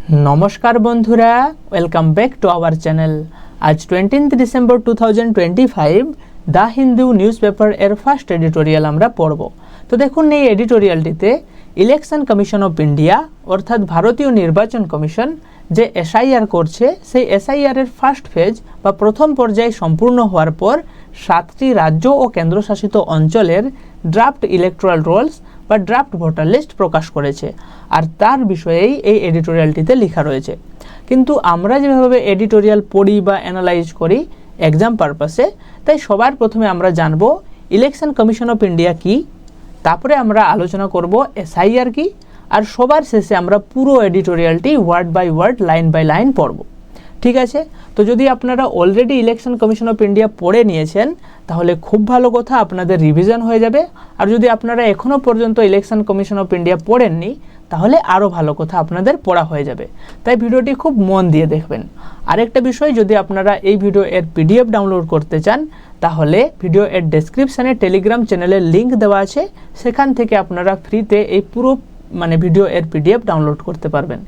নমস্কার বন্ধুরা, welcome back to our channel. আজ 20 December 2025 the Hindu news paper এর ফার্স্ট এডিটোরিয়াল আমরা পড়ব। তো দেখুন, এই এডিটোরিয়ালটিতে ইলেকশন কমিশন অফ ইন্ডিয়া অর্থাৎ ভারতীয় নির্বাচন কমিশন যে এসআইআর করছে, সেই এসআইআর এর ফার্স্ট ফেজ বা প্রথম পর্যায় সম্পূর্ণ হওয়ার পর 7টি রাজ্য ও কেন্দ্রশাসিত অঞ্চলের ড্রাফট ইলেকট্রাল রোলস বা ড্রাফট ভোটার লিস্ট প্রকাশ করেছে, আর তার বিষয়েই এই এডিটোরিয়ালটিতে লেখা রয়েছে। কিন্তু আমরা যেভাবে এডিটোরিয়াল পড়ি বা অ্যানালাইজ করি এক্সাম পারপাসে, তাই সবার প্রথমে আমরা জানব ইলেকশন কমিশন অফ ইন্ডিয়া কি, তারপরে আমরা আলোচনা করব এসআইআর কি, আর সবার শেষে আমরা পুরো এডিটোরিয়ালটি word by word, line by line পড়ব। ঠিক আছে? তো যদি আপনারা already election commission of India পড়ে নিয়েছেন তাহলে খুব ভালো কথা, আপনাদের রিভিশন হয়ে যাবে। আর যদি আপনারা এখনও পর্যন্ত ইলেকশন কমিশন অফ ইন্ডিয়া পড়েননি তাহলে আরও ভালো কথা, আপনাদের পড়া হয়ে যাবে। তাই ভিডিওটি খুব মন দিয়ে দেখবেন। আরেকটা বিষয়, যদি আপনারা এই ভিডিও এর পিডিএফ ডাউনলোড করতে চান তাহলে ভিডিও এর ডেসক্রিপশানে টেলিগ্রাম চ্যানেলের লিঙ্ক দেওয়া আছে, সেখান থেকে আপনারা ফ্রিতে এই পুরো ভিডিও এর পিডিএফ ডাউনলোড করতে পারবেন।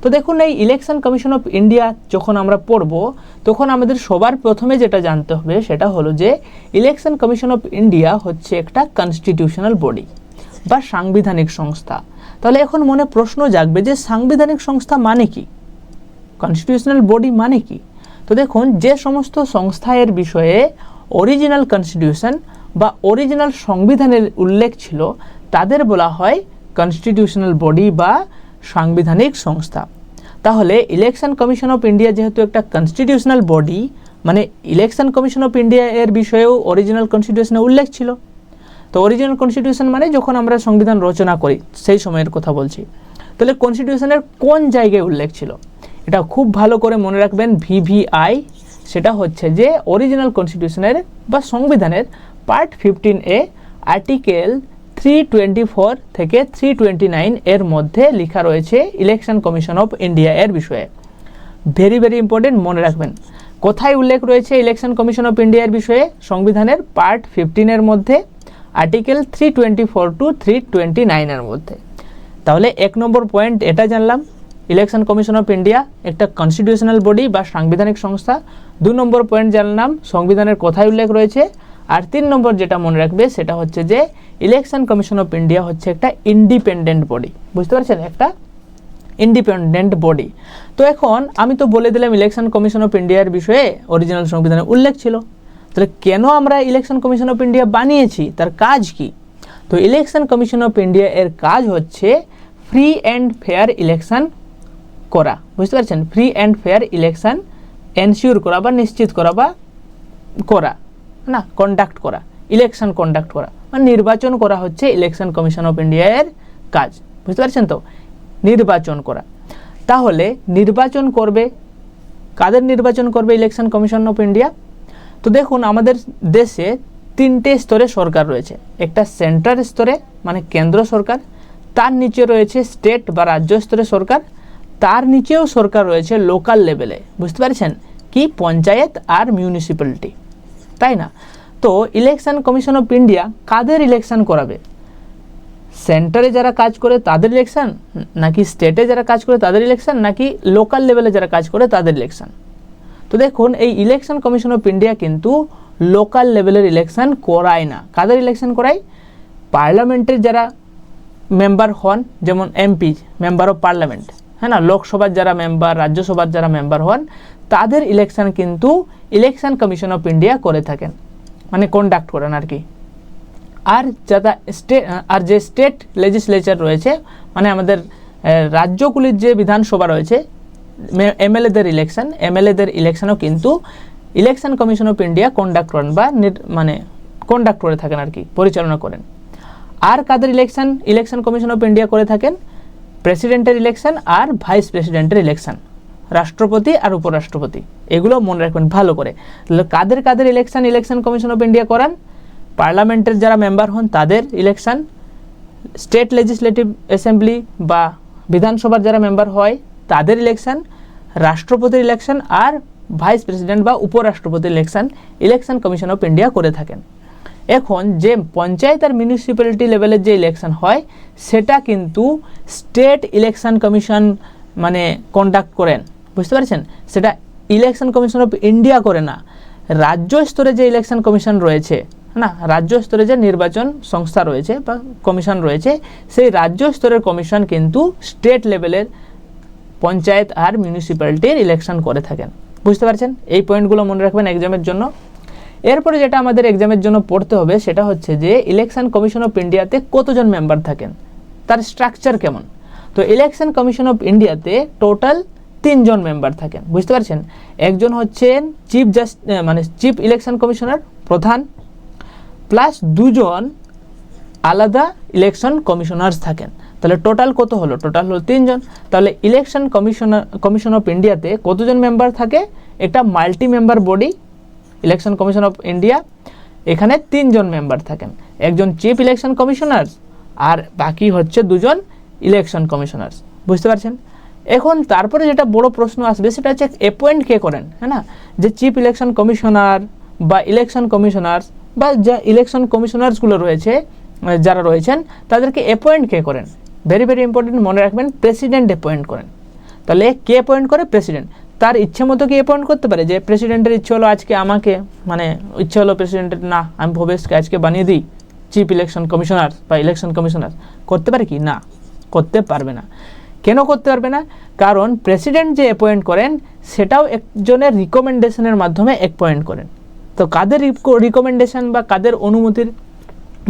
তো দেখুন, এই ইলেকশন কমিশন অফ ইন্ডিয়া যখন আমরা পড়ব তখন আমাদের সবার প্রথমে যেটা জানতে হবে সেটা হলো যে ইলেকশন কমিশন অফ ইন্ডিয়া হচ্ছে একটা কনস্টিটিউশনাল বডি বা সাংবিধানিক সংস্থা। তাহলে এখন মনে প্রশ্ন জাগবে যে সাংবিধানিক সংস্থা মানে কি, কনস্টিটিউশনাল বডি মানে কি? তো দেখুন, যে সমস্ত সংস্থা এর বিষয়ে অরিজিনাল কনস্টিটিউশন বা অরিজিনাল সংবিধানের উল্লেখ ছিল তাদের বলা হয় কনস্টিটিউশনাল বডি বা সাংবিধানিক সংস্থা। তাহলে ইলেকশন কমিশন অফ ইন্ডিয়া যেহেতু একটা কনস্টিটিউশনাল বডি, মানে ইলেকশন কমিশন অফ ইন্ডিয়া এর বিষয়েও অরিজিনাল কনস্টিটিউশনে উল্লেখ ছিল। তো অরিজিনাল কনস্টিটিউশন মানে যখন আমরা সংবিধান রচনা করি সেই সময়ের কথা বলছি। তাহলে কনস্টিটিউশনের কোন জায়গায় উল্লেখ ছিল এটা খুব ভালো করে মনে রাখবেন। ভিভিআই সেটা হচ্ছে যে অরিজিনাল কনস্টিটিউশনের বা সংবিধানের পার্ট 15A আর্টিকেল 324 থেকে 329 এর মধ্যে লেখা রয়েছে ইলেকশন কমিশন অফ ইন্ডিয়া এর বিষয়ে। ভেরি ভেরি ইম্পর্টেন্ট, মনে রাখবেন কোথায় উল্লেখ রয়েছে ইলেকশন কমিশন অফ ইন্ডিয়ার বিষয়ে। সংবিধানের পার্ট 15 এর মধ্যে, আর্টিকেল 324 টু 329 এর মধ্যে। তাহলে 1 নম্বর পয়েন্ট এটা জানলাম, ইলেকশন কমিশন অফ ইন্ডিয়া একটা কনস্টিটিউশনাল বডি বা সাংবিধানিক সংস্থা। 2 নম্বর পয়েন্ট জানলাম সংবিধানের কোথায় উল্লেখ রয়েছে। আর 3 নম্বর যেটা মনে রাখবে সেটা হচ্ছে যে ইলেকশন কমিশন অফ ইন্ডিয়া হচ্ছে একটা ইন্ডিপেন্ডেন্ট বডি। বুঝতে পারছেন, একটা ইন্ডিপেন্ডেন্ট বডি। তো এখন আমি তো বলে দিলাম ইলেকশন কমিশন অফ ইন্ডিয়ার বিষয়ে অরিজিনাল সংবিধানে উল্লেখ ছিল। তাহলে কেন আমরা ইলেকশন কমিশন অফ ইন্ডিয়া বানিয়েছি, তার কাজ কি? তো ইলেকশন কমিশন অফ ইন্ডিয়া এর কাজ হচ্ছে ফ্রি অ্যান্ড ফেয়ার ইলেকশন করা। বুঝতে পারছেন, free and fair election ensure করা বা নিশ্চিত করা বা কন্ডাক্ট করা, ইলেকশন কন্ডাক্ট করা মানে নির্বাচন করা হচ্ছে ইলেকশন কমিশন অফ ইন্ডিয়া এর কাজ। বুঝতে পারছেন তো, নির্বাচন করা। তাহলে নির্বাচন করবে কাদের? নির্বাচন করবে ইলেকশন কমিশন অফ ইন্ডিয়া। তো দেখুন, আমাদের দেশে 3টে স্তরে সরকার রয়েছে। একটা সেন্ট্রাল স্তরে মানে কেন্দ্র সরকার, তার নিচে রয়েছে স্টেট বা রাজ্য স্তরে সরকার, তার নিচেও সরকার রয়েছে লোকাল লেভেলে। বুঝতে পারছেন কি? পঞ্চায়েত আর মিউনিসিপ্যালিটি, তাই না? তো ইলেকশন কমিশন অফ ইন্ডিয়া কাদের ইলেকশন করাবে? সেন্টারে যারা কাজ করে তাদের ইলেকশন, নাকি স্টেটে যারা কাজ করে তাদের ইলেকশন, নাকি লোকাল লেভেলে যারা কাজ করে তাদের ইলেকশন? তো দেখুন, এই ইলেকশন কমিশন অফ ইন্ডিয়া কিন্তু লোকাল লেভেলের ইলেকশন করায় না। কাদের ইলেকশন করায়? পার্লামেন্টের যারা মেম্বার হন, যেমন এমপি, মেম্বার অফ পার্লামেন্ট, হ্যাঁ না, লোকসভার যারা মেম্বার, রাজ্যসভার যারা মেম্বার হন তাদের ইলেকশন কিন্তু ইলেকশন কমিশন অফ ইন্ডিয়া করে থাকেন, মানে কন্ডাক্ট করেন আর কি। আর যে স্টেট লেজিসলেচার রয়েছে, মানে আমাদের রাজ্যগুলির যে বিধানসভা রয়েছে, এমএলএদের ইলেকশনও কিন্তু election commission of India conduct করেন বা কন্ডাক্ট করে থাকেন আর কি, পরিচালনা করেন। আর কাদের ইলেকশন কমিশন অফ ইন্ডিয়া করে থাকেন? প্রেসিডেন্টের ইলেকশন আর ভাইস প্রেসিডেন্টের ইলেকশন, রাষ্ট্রপতি আর উপরাষ্ট্রপতি। এগুলো মনে রাখবেন ভালো করে। কাদের ইলেকশন কমিশন অফ ইন্ডিয়া করান? পার্লামেন্টের যারা মেম্বার হন তাদের ইলেকশন, স্টেট লেজিসলেটিভ অ্যাসেম্বলি বা বিধানসভার যারা মেম্বার হয় তাদের ইলেকশন, রাষ্ট্রপতির ইলেকশন আর ভাইস প্রেসিডেন্ট বা উপরাষ্ট্রপতির ইলেকশন কমিশন অফ ইন্ডিয়া করে থাকেন। এখন যে পঞ্চায়েত আর মিউনিসিপ্যালিটি লেভেলের যে ইলেকশন হয় সেটা কিন্তু স্টেট ইলেকশন কমিশন মানে কন্ডাক্ট করেন, বুঝতে পারছেন? সেটা ইলেকশন কমিশন অফ ইন্ডিয়া করে না, রাজ্য স্তরে যে ইলেকশন কমিশন রয়েছে না, রাজ্য স্তরে যে নির্বাচন সংস্থা রয়েছে বা কমিশন রয়েছে, সেই রাজ্য স্তরের কমিশন কিন্তু স্টেট লেভেলের পঞ্চায়েত আর মিউনিসিপ্যালিটির ইলেকশন করে থাকেন, বুঝতে পারছেন? এই পয়েন্টগুলো মনে রাখবেন এক্সামের জন্য। এরপরে যেটা আমাদের এক্সামের জন্য পড়তে হবে সেটা হচ্ছে যে ইলেকশন কমিশন অফ ইন্ডিয়াতে কতজন মেম্বার থাকেন, তার স্ট্রাকচার কেমন। তো ইলেকশন কমিশন অফ ইন্ডিয়াতে টোটাল 3 জন মেম্বার থাকেন, বুঝতে পারছেন? একজন হচ্ছেন চিফ ইলেকশন কমিশনার, প্রধান, প্লাস 2 জন আলাদা ইলেকশন কমিশনার্স থাকেন। তাহলে টোটাল কত হলো? টোটাল হলো 3 জন। তাহলে ইলেকশন কমিশন অফ ইন্ডিয়াতে কতজন মেম্বার থাকে? একটা multi member body election commission of India, এখানে 3 জন মেম্বার থাকেন, একজন চিফ ইলেকশন কমিশনার আর বাকি হচ্ছে 2 জন ইলেকশন কমিশনার্স, বুঝতে পারছেন? এখন তারপরে যেটা বড় প্রশ্ন আসবে সেটা হচ্ছে অ্যাপয়েন্ট কে করেন, হ্যাঁ না? যে চিফ ইলেকশন কমিশনার বা ইলেকশন কমিশনার্স বা যা ইলেকশন কমিশনার্সগুলো রয়েছে যারা রয়েছেন তাদেরকে অ্যাপয়েন্ট কে করেন? ভেরি ভেরি ইম্পর্টেন্ট, মনে রাখবেন প্রেসিডেন্ট অ্যাপয়েন্ট করেন। তাহলে কে অ্যাপয়েন্ট করে? প্রেসিডেন্ট। তার ইচ্ছে মতো কি অ্যাপয়েন্ট করতে পারে? যে প্রেসিডেন্টের ইচ্ছে হলো আজকে আমাকে, মানে ইচ্ছে হলো প্রেসিডেন্টের, না আমি ভবেশকে আজকে বানিয়ে দিই চিফ ইলেকশন কমিশনার বা ইলেকশন কমিশনার, করতে পারে কি? না, করতে পারবে না। কেন করতে পারবে না? কারণ প্রেসিডেন্ট যে অ্যাপয়েন্ট করেন সেটাও একজনের রিকমেন্ডেশনের মাধ্যমে অ্যাপয়েন্ট করেন। তো কাদের রিকমেন্ডেশন বা কাদের অনুমতির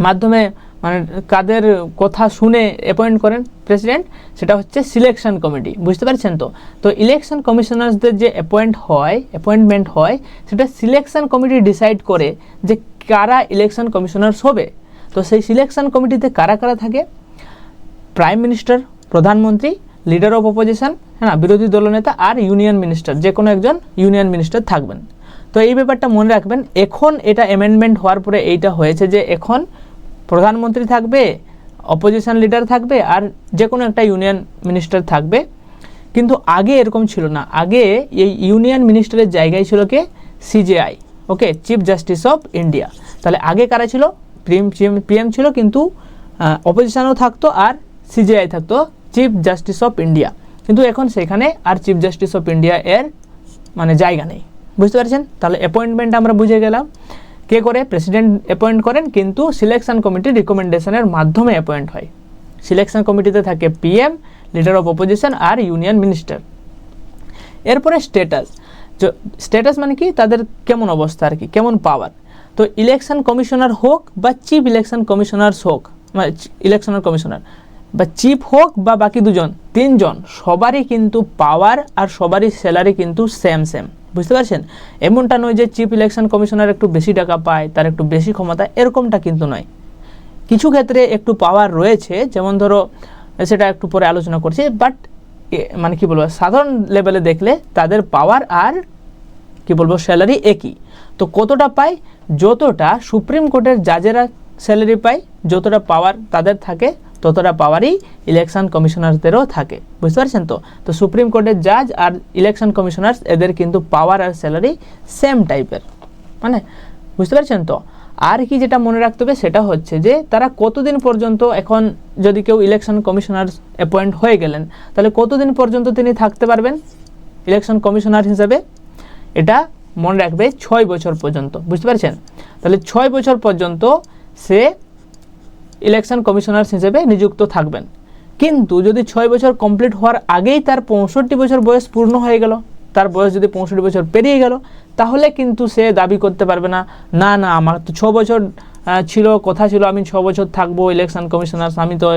মাধ্যমে, মানে কাদের কথা শুনে অ্যাপয়েন্ট করেন প্রেসিডেন্ট? সেটা হচ্ছে সিলেকশন কমিটি, বুঝতে পারছেন? তো ইলেকশন কমিশনার্সদের যে অ্যাপয়েন্টমেন্ট হয় সেটা সিলেকশন কমিটি ডিসাইড করে যে কারা ইলেকশন কমিশনার্স হবে। তো সেই সিলেকশন কমিটিতে কারা কারা থাকে? প্রাইম মিনিস্টার, প্রধানমন্ত্রী, লিডার অফ অপোজিশন, হ্যাঁ, বিরোধী দলনেতা আর ইউনিয়ন মিনিস্টার, যে কোনো একজন ইউনিয়ন মিনিস্টার থাকবেন। তো এই ব্যাপারটা মনে রাখবেন। এখন এটা অ্যামেন্ডমেন্ট হওয়ার পরে এইটা হয়েছে যে এখন প্রধানমন্ত্রী থাকবে, অপোজিশন লিডার থাকবে আর যে কোনো একটা ইউনিয়ন মিনিস্টার থাকবে। কিন্তু আগে এরকম ছিল না, আগে এই ইউনিয়ন মিনিস্টারের জায়গায় ছিল কে? CJI, okay, chief justice of India. তাহলে আগে কারা ছিল? পিএম ছিল, কিন্তু অপোজিশনও থাকতো আর সিজেআই থাকতো, চিফ জাস্টিস অফ ইন্ডিয়া। কিন্তু এখন সেখানে আর চিফ জাস্টিস অফ ইন্ডিয়া এর মানে জায়গা নেই, বুঝতে পারছেন? তাহলে অ্যাপয়েন্টমেন্ট আমরা বুঝে গেলাম কে করে? প্রেসিডেন্ট অ্যাপয়েন্ট করেন, কিন্তু সিলেকশন কমিটির রিকমেন্ডেশনের মাধ্যমে অ্যাপয়েন্ট হয়। সিলেকশন কমিটিতে থাকে পিএম, লিডার অফ অপোজিশন আর ইউনিয়ন মিনিস্টার। এরপরে স্ট্যাটাস মানে কি? তাদের কেমন অবস্থা আর কি, কেমন পাওয়ার। তো ইলেকশন কমিশনার হোক বা চিফ ইলেকশন কমিশনার্স হোক, মানে ইলেকশনের কমিশনার বা চিফ হোক বা বাকি 2 জন 3 জন, সবারই কিন্তু পাওয়ার আর সবারই স্যালারি কিন্তু সেম, বুঝতে পারছেন? এমনটা নয় যে চিফ ইলেকশন কমিশনার একটু বেশি টাকা পায়, তার একটু বেশি ক্ষমতা, এরকমটা কিন্তু নয়। কিছু ক্ষেত্রে একটু পাওয়ার রয়েছে, যেমন ধরো সেটা একটু পরে আলোচনা করছি, বাট মানে কি বলবো, সাধারণ লেভেলে দেখলে তাদের পাওয়ার আর কি বলবো স্যালারি একই। তো কতটা পায়? যতটা সুপ্রিম কোর্টের জাজেরা স্যালারি পায়, যতটা পাওয়ার তাদের থাকে ততটা পাওয়ারই ইলেকশন কমিশনারদেরও থাকে, বুঝতে পারছেন? তো সুপ্রিম কোর্টের জাজ আর ইলেকশন কমিশনার্স এদের কিন্তু পাওয়ার আর স্যালারি সেম টাইপের, মানে বুঝতে পারছেন? তো আর কি যেটা মনে রাখতে হবে সেটা হচ্ছে যে তারা কতদিন পর্যন্ত, এখন যদি কেউ ইলেকশন কমিশনার অ্যাপয়েন্ট হয়ে গেলেন তাহলে কতদিন পর্যন্ত তিনি থাকতে পারবেন ইলেকশন কমিশনার হিসেবে? এটা মনে রাখবে 6 বছর পর্যন্ত, বুঝতে পারছেন? তাহলে 6 বছর পর্যন্ত সে ইলেকশন কমিশনার হিসেবে নিযুক্ত থাকবেন। কিন্তু যদি 6 বছর কমপ্লিট হওয়ার আগেই তার 65 বছর বয়স পূর্ণ হয়ে গেল, তার বয়স যদি 65 বছর পেরিয়ে গেল, তাহলে কিন্তু সে দাবি করতে পারবে না, না না আমার তো 6 বছর ছিল, কথা ছিল আমি 6 বছর থাকবো ইলেকশন কমিশনার, আমি তো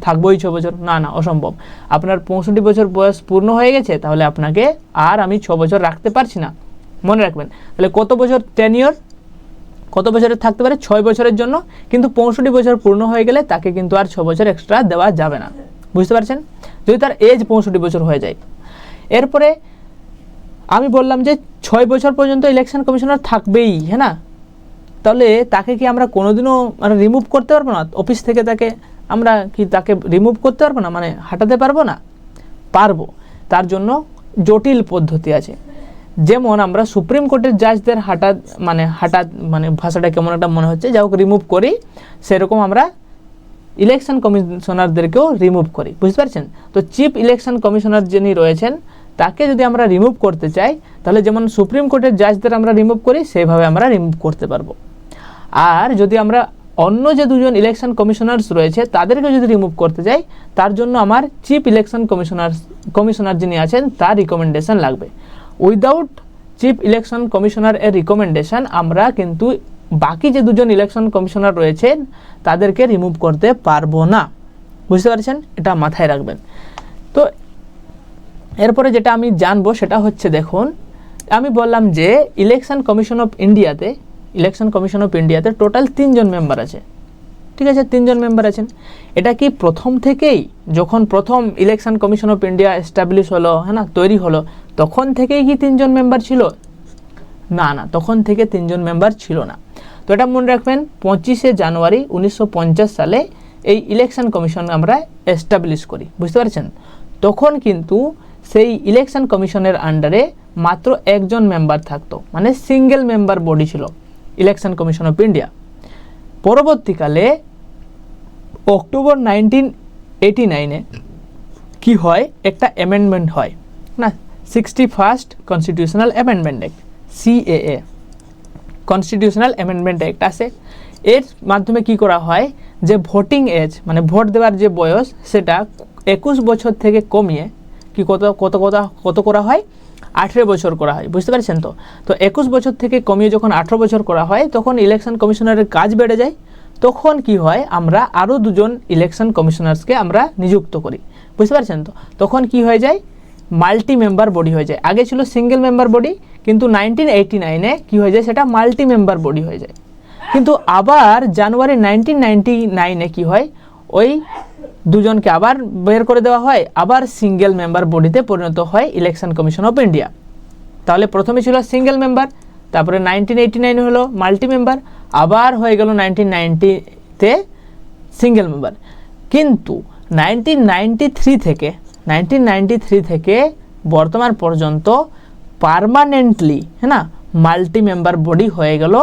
থাকবোই 6 বছর। না না, অসম্ভব। আপনার 65 বছর বয়স পূর্ণ হয়ে গেছে, তাহলে আপনাকে আর আমি 6 বছর রাখতে পারছি না, মনে রাখবেন। তাহলে কত বছর টেনিয়র, কত বছরের থাকতে পারে? 6 বছরের জন্য, কিন্তু 65 বছর পূর্ণ হয়ে গেলে তাকে কিন্তু আর 6 বছর এক্সট্রা দেওয়া যাবে না, বুঝতে পারছেন? যদি তার এজ 65 বছর হয়ে যায়। এরপরে আমি বললাম যে 6 বছর পর্যন্ত ইলেকশন কমিশনার থাকবেই, হ্যাঁ না? তাহলে তাকে কি আমরা কোনোদিনও মানে রিমুভ করতে পারবো না অফিস থেকে? তাকে রিমুভ করতে পারবো না, মানে হাঁটাতে পারবো না? পারবো। তার জন্য জটিল পদ্ধতি আছে। যেমন আমরা সুপ্রিম কোর্টের জাজদের হঠাৎ ভাষাটা কেমন একটা মনে হচ্ছে, যা হোক রিমুভ করি, সেরকম আমরা ইলেকশন কমিশনারদেরকেও রিমুভ করি, বুঝতে পারছেন। তো চিফ ইলেকশন কমিশনার যিনি রয়েছেন তাকে যদি আমরা রিমুভ করতে চাই তাহলে যেমন সুপ্রিম কোর্টের জাজদের আমরা রিমুভ করি সেইভাবে আমরা রিমুভ করতে পারবো। আর যদি আমরা অন্য যে দুজন ইলেকশন কমিশনার্স রয়েছে তাদেরকে যদি রিমুভ করতে চাই তার জন্য আমার চিফ ইলেকশন কমিশনার যিনি আছেন তার রিকমেন্ডেশন লাগবে। উইদাউট চিফ ইলেকশন কমিশনার এর রিকমেন্ডেশন আমরা কিন্তু বাকি যে দুজন ইলেকশন কমিশনার রয়েছেন তাদেরকে রিমুভ করতে পারবো না, বুঝতে পারছেন, এটা মাথায় রাখবেন। তো এরপরে যেটা আমি জানবো সেটা হচ্ছে, দেখুন আমি বললাম যে ইলেকশন কমিশন অফ ইন্ডিয়াতে টোটাল 3 জন মেম্বার আছে, ঠিক আছে, 3 জন মেম্বার আছেন। এটা কি প্রথম থেকেই যখন প্রথম election commission of India establish হলো, হ্যাঁ না, তৈরি হলো, তখন থেকেই কি 3 জন মেম্বার ছিল? না, তখন থেকে 3 জন মেম্বার ছিল না। তো এটা মনে রাখবেন, 25শে জানুয়ারি 1950 সালে এই ইলেকশন কমিশন আমরা এস্টাবলিশ করি, বুঝতে পারছেন। তখন কিন্তু সেই ইলেকশন কমিশনের আন্ডারে মাত্র 1 জন মেম্বার থাকতো, মানে সিঙ্গেল মেম্বার বডি ছিল ইলেকশন কমিশন অফ ইন্ডিয়া। পরবর্তীকালে অক্টোবর 1989-এ কি হয়, একটা অ্যামেন্ডমেন্ট হয় না, 61st constitutional amendment act, CAA, constitutional amendment act আসে। এর মাধ্যমে কি করা হয় যে ভোটিং এজ মানে ভোট দেওয়ার যে বয়স সেটা 21 বছর থেকে কমিয়ে কি কত করা হয়, 18 বছর করা হয়, বুঝতে পারছেন। তো 21 বছর থেকে কমিয়ে যখন 18 বছর করা হয় তখন ইলেকশন কমিশনারের কাজ বেড়ে যায়। তখন কি হয়, আমরা আরও 2 জন ইলেকশন কমিশনার্সকে আমরা নিযুক্ত করি, বুঝতে পারছেন। তখন কি হয়ে যায়, মাল্টি মেম্বার বডি হয়ে যায়। আগে ছিল সিঙ্গেল মেম্বার বডি, কিন্তু 1989-এ কি হয়ে যায়, সেটা মাল্টি মেম্বার বডি হয়ে যায়। কিন্তু আবার জানুয়ারি 1999-এ কি হয়, ওই 2 জনকে আবার বের করে দেওয়া হয়, আবার সিঙ্গেল মেম্বার বডিতে পরিণত হয় ইলেকশন কমিশন অফ ইন্ডিয়া। তাহলে প্রথমে ছিল সিঙ্গেল মেম্বার, তারপরে 1989 হলো মাল্টি মেম্বার, আবার হয়ে গেল 1990-তে সিঙ্গেল মেম্বার। কিন্তু 1993 থেকে বর্তমান পর্যন্ত পার্মানেন্টলি, হ্যাঁ না, মাল্টি মেম্বার বডি হয়ে গেল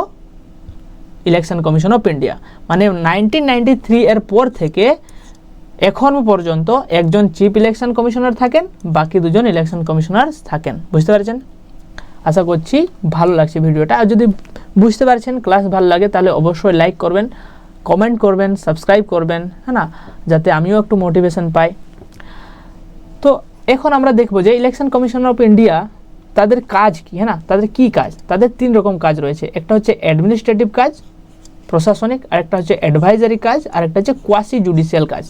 ইলেকশন কমিশন অফ ইন্ডিয়া। মানে 1993 এর পর থেকে এখনও পর্যন্ত একজন চিফ ইলেকশন কমিশনার থাকেন, বাকি 2 জন ইলেকশন কমিশনার থাকেন, বুঝতে পারছেন। আশা করছি ভালো লাগছে ভিডিওটা। আর যদি বুঝতে পারছেন, ক্লাস ভালো লাগে, তাহলে অবশ্যই লাইক করবেন, কমেন্ট করবেন, সাবস্ক্রাইব করবেন, হ্যাঁ না, যাতে আমিও একটু মোটিভেশন পাই। তো এখন আমরা দেখব যে ইলেকশন কমিশন অফ ইন্ডিয়া তাদের কাজ কি, হ্যাঁ না, তাদের কি কাজ। তাদের 3 রকম কাজ রয়েছে, একটা হচ্ছে অ্যাডমিনিস্ট্রেটিভ কাজ, প্রশাসনিক, আর একটা হচ্ছে অ্যাডভাইজারি কাজ, আর একটা হচ্ছে কোয়াসি জুডিশিয়াল কাজ।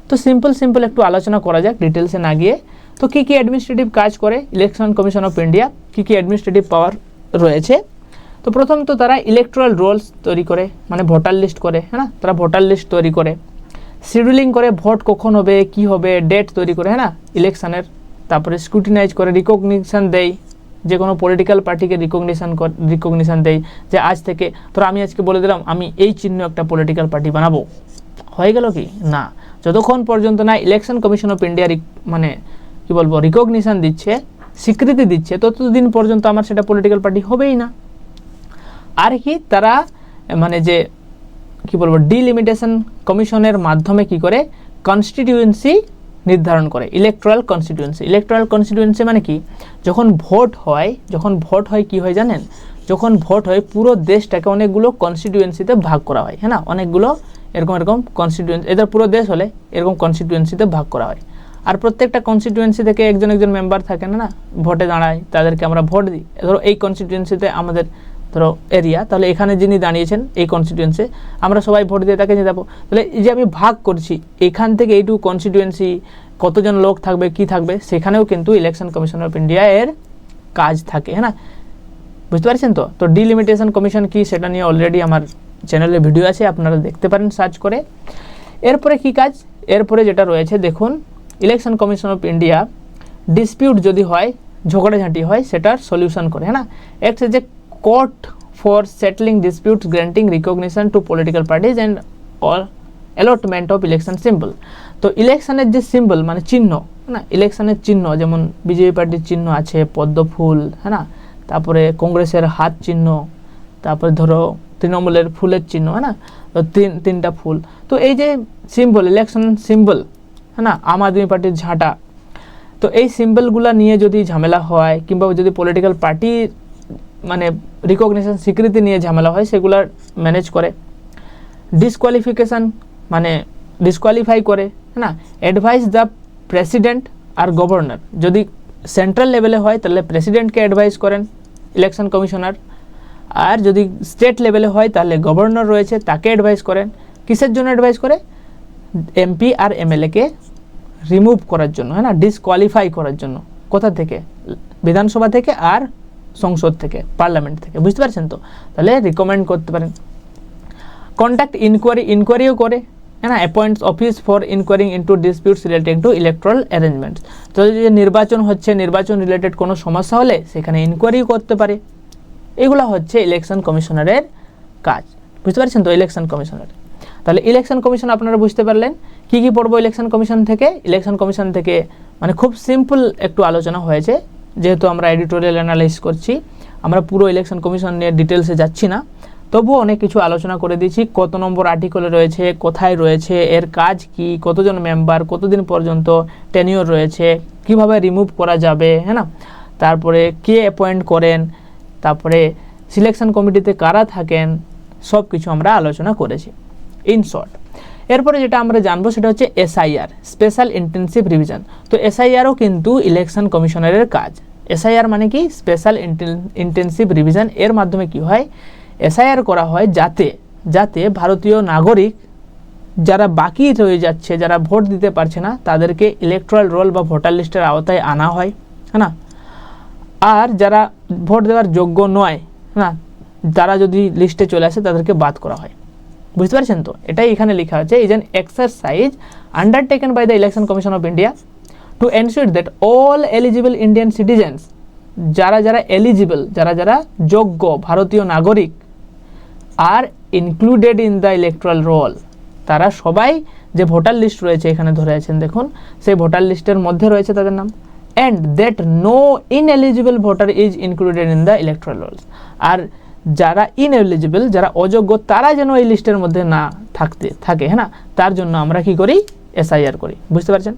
তো সিম্পল একটু আলোচনা করা যাক ডিটেলসে না গিয়ে। তো কী অ্যাডমিনিস্ট্রেটিভ কাজ করে ইলেকশন কমিশন অফ ইন্ডিয়া, কী অ্যাডমিনিস্ট্রেটিভ পাওয়ার রয়েছে। তো প্রথম তো তারা ইলেকট্রাল রোলস তৈরি করে, মানে ভোটার লিস্ট করে, হ্যাঁ না, তারা ভোটার লিস্ট তৈরি করে, শিডিউলিং করে, ভোট কখন হবে, কি হবে, ডেট তৈরি করে, হ্যাঁ না, ইলেকশনের। তারপরে স্ক্রুটিনাইজ করে, রিকগনিশন দেয়, যে কোনো পলিটিক্যাল পার্টিকে রিকগনিশন দেয় যে আজ থেকে, তো আমি আজকে বলে দিলাম আমি এই চিহ্ন একটা পলিটিক্যাল পার্টি বানাবো, হয়ে গেল কি না। যতক্ষণ পর্যন্ত না ইলেকশন কমিশন অফ ইন্ডিয়া মানে কি বলবো রিকগনিশন দিচ্ছে, স্বীকৃতি দিচ্ছে, ততদিন পর্যন্ত আমার সেটা পলিটিক্যাল পার্টি হবেই না। আর কি তারা মানে যে কি বলবো ডিলিমিটেশন কমিশনের মাধ্যমে কি করে কনস্টিটিউয়েন্সি নির্ধারণ করে, ইলেকট্রাল কনস্টিটিউয়েন্সি মানে কি, যখন ভোট হয় কি হয় জানেন, যখন ভোট হয় পুরো দেশটাকে অনেকগুলো কনস্টিটিউয়েন্সিতে ভাগ করা হয়, হ্যাঁ না, অনেকগুলো এরকম কনস্টিটিউয়েন্সি, এদের পুরো দেশ হলে এরকম কনস্টিটিউয়েন্সিতে ভাগ করা হয়। আর প্রত্যেকটা কনস্টিটিউয়েন্সি থেকে একজন মেম্বার থাকে না, ভোটে দাঁড়ায়, তাদেরকে আমরা ভোট দিই। ধরো এই কনস্টিটিউয়েন্সিতে আমাদের ধরো এরিয়া, তাহলে এখানে যিনি দাঁড়িয়েছেন এই কনস্টিটিউয়েন্সি, আমরা সবাই ভোট দিয়ে তাকে জিতাবো। তাহলে এই যে আমি ভাগ করছি, এখান থেকে এইটুকু কনস্টিটিউয়েন্সি কতজন লোক থাকবে, কি থাকবে, সেখানেও কিন্তু ইলেকশন কমিশন অফ ইন্ডিয়া এর কাজ থাকে, হ্যাঁ না, বুঝতে পারছেন। তো ডিলিমিটেশন কমিশন কি সেটা নিয়ে অলরেডি আমার চ্যানেলে ভিডিও আছে, আপনারা দেখতে পারেন সার্চ করে। এরপরে কি কাজ, এরপরে যেটা রয়েছে দেখুন, election commission of India dispute যদি হয়, ঝগড়াঝাঁটি হয়, সেটার সলিউশন করে, হ্যাঁ না। একটা যে court for settling disputes granting recognition to political parties and all allotment of election symbol. তো ইলেকশনের যে সিম্বল মানে চিহ্ন, না, ইলেকশনের চিহ্ন যেমন বিজেপি পার্টির চিহ্ন আছে পদ্ম ফুল, হ্যাঁ না, তারপরে কংগ্রেসের হাত চিহ্ন, তারপরে ধরো তৃণমূলের ফুলের চিহ্ন, হ্যাঁ না। তো তিনটা ফুল। তো এই যে সিম্বল, ইলেকশন সিম্বল, হ্যাঁ না, আম আদমি পার্টির ঝাঁটা, তো এই সিম্বলগুলো নিয়ে যদি ঝামেলা হয় কিংবা যদি পলিটিক্যাল পার্টি মানে রিকগনিশন স্বীকৃতি নিয়ে ঝামেলা হয়, সেগুলো ম্যানেজ করে। ডিসকোয়ালিফিকেশান মানে ডিসকোয়ালিফাই করে, হ্যাঁ না। অ্যাডভাইস দ্য প্রেসিডেন্ট আর গভর্নর, যদি সেন্ট্রাল লেভেলে হয় তাহলে প্রেসিডেন্টকে অ্যাডভাইস করেন ইলেকশন কমিশনার, আর যদি স্টেট লেভেলে হয় তাহলে গভর্নর রয়েছে তাকে অ্যাডভাইস করেন। কিসের জন্য অ্যাডভাইস করে? এমপি আর এমএলএকে রিমুভ করার জন্য, হ্যাঁ না, ডিসকোয়ালিফাই করার জন্য। কোথা থেকে? বিধানসভা থেকে আর সংসদ থেকে, পার্লামেন্ট থেকে, বুঝতে পারছেন তো? তাহলে রিকমেন্ড করতে পারেন। কন্ডাক্ট ইনকোয়ারিও করে, হ্যাঁ না। অ্যাপয়েন্টস office for enquiring into disputes relating to electoral arrangements, তো যে নির্বাচন হচ্ছে, নির্বাচন রিলেটেড কোনো সমস্যা হলে সেখানে ইনকোয়ারি করতে পারে। এগুলো হচ্ছে ইলেকশন কমিশনারের কাজ, বুঝতে পারছেন তো? ইলেকশন কমিশনার, তাহলে ইলেকশন কমিশন আপনারা বুঝতে পারলেন। কি কি পড়বো ইলেকশন কমিশন থেকে? ইলেকশন কমিশন থেকে মানে খুব সিম্পল একটু আলোচনা হয়েছে, যেহেতু আমরা এডিটোরিয়াল অ্যানালাইজ করছি, আমরা পুরো ইলেকশন কমিশন নিয়ে ডিটেলসে যাচ্ছি না, তবুও অনেক কিছু আলোচনা করে দিয়েছি। কত নম্বর আর্টিকেলে রয়েছে, কোথায় রয়েছে, এর কাজ কি, কতজন মেম্বার, কতদিন পর্যন্ত টেনিওর রয়েছে, কিভাবে রিমুভ করা যাবে, হ্যাঁ না, তারপরে কে অ্যাপয়েন্ট করেন, তারপরে সিলেকশন কমিটিতে কারা থাকেন, সব কিছু আমরা আলোচনা করেছি ইন শর্ট। এরপরে যেটা আমরা জানবো সেটা হচ্ছে এসআইআর, স্পেশাল ইন্টেনসিভ রিভিশন। তো এসআইআরও কিন্তু ইলেকশন কমিশনারের কাজ। এসআইআর মানে কি? Special intensive revision. এর মাধ্যমে কি হয়? এসআইআর করা হয় যাতে ভারতীয় নাগরিক যারা বাকি রয়ে যাচ্ছে, যারা ভোট দিতে পারছে না, তাদেরকে ইলেকট্রাল রোল বা ভোটার লিস্টের আওতায় আনা হয়, হ্যাঁ না। আর যারা ভোট দেওয়ার যোগ্য নয়, না, তারা যদি লিস্টে চলে আসে তাদেরকে বাদ করা হয়, বুঝতে পারছেন তো? এটাই এখানে লেখা আছে, is an exercise undertaken by the election commission of India to ensure that all eligible Indian citizens, যারা এলিজিবল, যারা যোগ্য ভারতীয় নাগরিক, আর included in the electoral roll, তারা সবাই যে ভোটার লিস্ট রয়েছে এখানে ধরে আছেন দেখুন, সেই ভোটার লিস্টের মধ্যে রয়েছে তাদের নাম, and that no ineligible voter is included in the electoral rolls, আর যারা ইনএলিজিবল, যারা অযোগ্য, তারা যেন এই লিস্টের মধ্যে না থাকে, হ্যাঁ না, তার জন্য আমরা কি করি? এসআইআর করি, বুঝতে পারছেন?